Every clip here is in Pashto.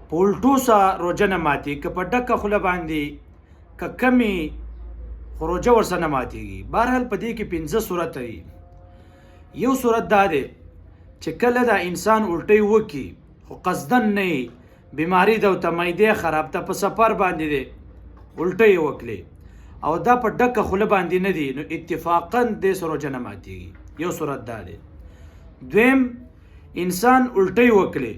په الټو سره روژه نه ماتېږي، که په ډکه خوله باندې که کمې خو روژه ورسره نه ماتېږي. بهرحال په دې کې 5 صورته دي. یو صورت دا دی چې کله دا انسان الټۍ وکړي خو قصدن نه وي، بیماري ده او ته معدې خراب ته په سفر باندې دی الټۍ یې وکړې او دا په ډکه خوله باندې نه دی، نو اتفاقا دې سره روژه نه ماتېږي. یو صورت دا دی. دویم، انسان الټۍ وکړي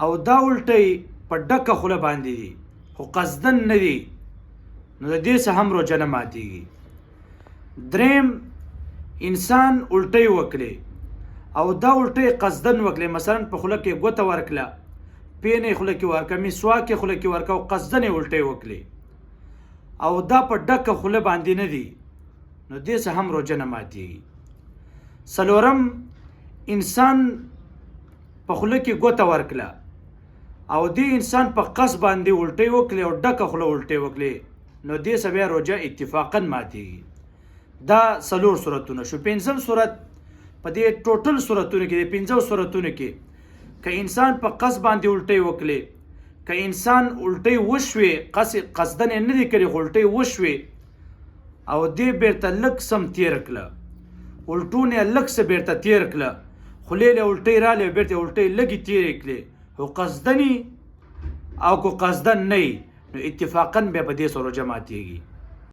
او دا الټۍ په ډکه خوله باندې دي خو قصدن نه دي، نو د دې څخه هم روژه نه ماتېږي. دریم، انسان الټۍ وکړي او دا الټۍ قصدن وکړي، مثلا په خوله کې ګوته ورکړه، پینې خوله کې ورکړه، مسواک یې خوله کې ورکړه او قصدن یې الټۍ وکړي او دا په ډکه خوله باندې نه دي، نو دې څخه هم روژه نه ماتېږي. څلورم، انسان په خوله کې ګوته ورکړه او دې انسان په قصد باندې الټۍ وکړي او ډکه خوله الټۍ وکړي، نو دې څخه بیا روژه اتفاقا ماتېږي. دا 4 صورتونه شو. 5م صورت په دې ټوټل صورتونو کې د 5 صورتونو کې که انسان په قصد باندې الټۍ وکړي، که انسان الټۍ وشوي قصدن یې نه دي کړي خو الټۍ وشوي او دې بیرته لږ سم تېر کړه، الټون یې لږ څه بیرته تېر کړه، خولې له الټۍ راغلې بیرته الټۍ لږې تېرې کړې، خو قصدني او که قصدن نه وي، نو اتفاقا بیا په دې سره روژه ماتېږي.